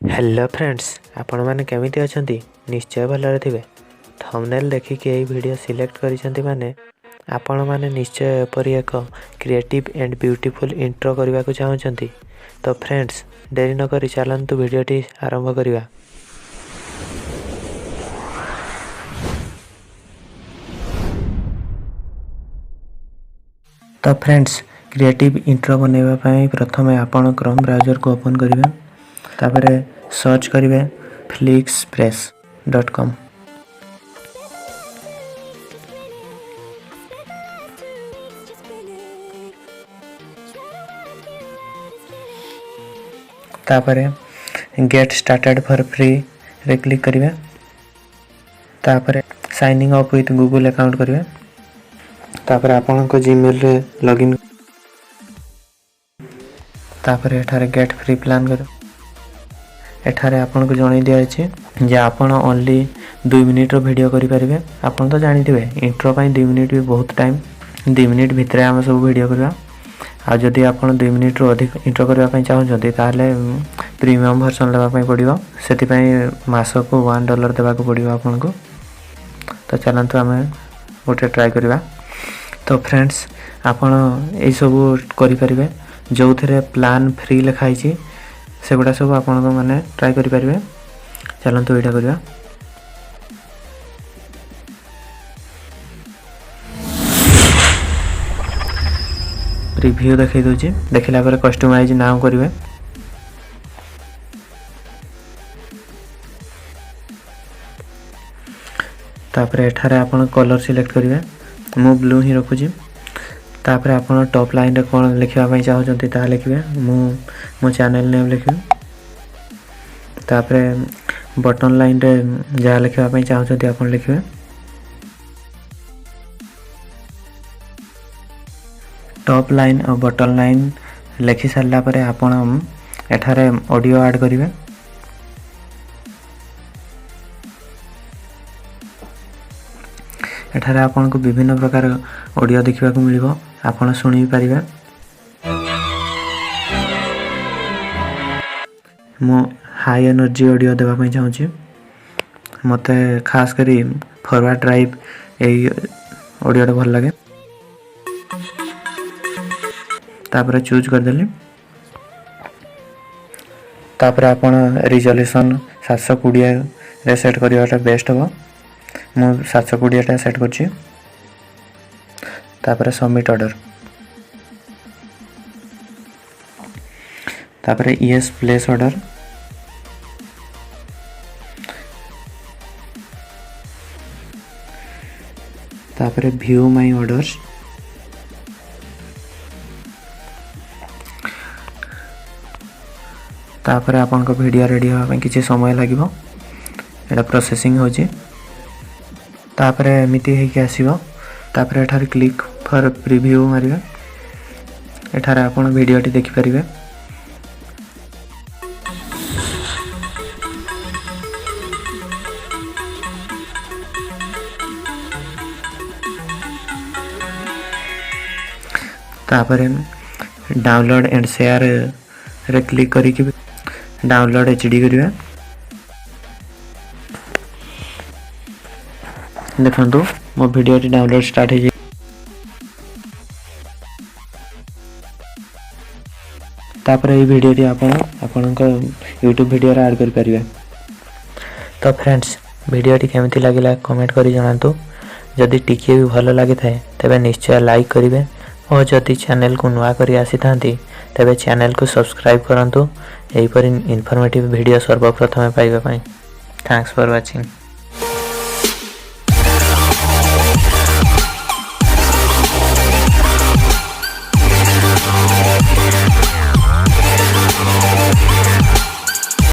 Hello friends, आपण माने केमिति अछंती? निश्चय भलरे थिबे। थंबनेल देखिके एई वीडियो सिलेक्ट करिसंती माने आपण माने निश्चय एपरि एक क्रिएटिव एंड ब्यूटीफुल इंट्रो करबा को चाहउछंती। तो फ्रेंड्स, देरी न करि चलंतु वीडियोटी आरंभ करिवा। तो फ्रेंड्स, क्रिएटिव इंट्रो बनेबा पई प्रथमे आपण क्रोम ब्राउज़र को ओपन करिवे। तापरे सर्च करिवे flixpress.com। तापरे गेट स्टार्टेड फॉर फ्री रे क्लिक करिवे। तापरे signing up with Google account करिवे। तापरे आपन को जीमेल रे लॉगिन। तापरे एठारे गेट फ्री प्लान करो। एठारे आपन को जणाई दिया अछि जे आपन ओनली 2 मिनिट रो वीडियो करि परिबे। आपन तो जानि दिबे इंट्रो पई 2 मिनिट भी बहुत टाइम। 2 मिनिट भितरे हम सब वीडियो करबा। आ जदि आपन 2 मिनिट रो अधिक इंट्रो करबा पई चाहौ जदि ताले प्रीमियम वर्जन लेबा पई पडिबो। सेति पई मासो को $1 देबा को पडिबो आपन को। तो चलंतु हमें ओटे ट्राई करबा। तो फ्रेंड्स, आपन ए सब करि परिबे जो थरे प्लान फ्री लिखाई छी सेगुड़ा सब आपन को माने ट्राई करि परिबे। चलंतु एटा करबा। रिव्यू देखै दोछि। देखिला पर कस्टमाइज नाम करिवे। तापरे एठारे आपन कलर सिलेक्ट करिवे। मु ब्लू ही रखुछि। तापरे आपन टॉप लाइन रे कोन लिखिबा पई चाहौ जंती ता लिखिबे। मो चैनल नेम लिखिबे। तापरे बटन लाइन रे जा लिखिबा पई चाहौ जंती आपन लिखिबे। टॉप लाइन और बटन लाइन लिखि सारला परे आपन एठारे ऑडियो ऐड करिवे। एठारे आपन को विभिन्न प्रकार ऑडियो देखिबा को मिलिबो। आपन सुनि परिबे। मो हाई एनर्जी ऑडियो देबा पई चाहू छी। मते खास करी फॉरवर्ड ड्राइव एई ऑडियो भल लागे। तापरे चूज कर देली। तापरे आपन रिजोल्यूशन 720 रे सेट करिवाटा बेस्ट हो। मु 720 टा सेट करछि। तापरे सबमिट ऑर्डर। तापरे यस प्लेस ऑर्डर। तापरे व्यू माय ऑर्डर्स। तापरे आपन को वीडियो रेडी होबा पई किछि समय लागिबो। एटा प्रोसेसिंग होछि। तापरे एमिति हे के आसीबो। तापरे एठार क्लिक फॉर प्रीव्यू मारिबे। एठार आपन वीडियोटी देखि परिबे। तापरे डाउनलोड एंड शेयर रे क्लिक करी कि डाउनलोड एचडी करिवे। देखंतु मो वीडियोटी डाउनलोड स्टार्ट हे। तापरे ए वीडियोटी आपन को YouTube वीडियो रे ऐड करि परिबे। तो फ्रेंड्स, वीडियोटी केमिति लागिला कमेंट करि जणांतु। जदि टिके भी भलो लागि थाए तबे निश्चय लाइक करिवे। और जदि चैनल को नुआ करी आसी थांती तबे चैनल को सब्सक्राइब करंतु। एही परि इन्फॉर्मेटिव वीडियो सर्वप्रथमे पाइबा पई। Thanks for watching.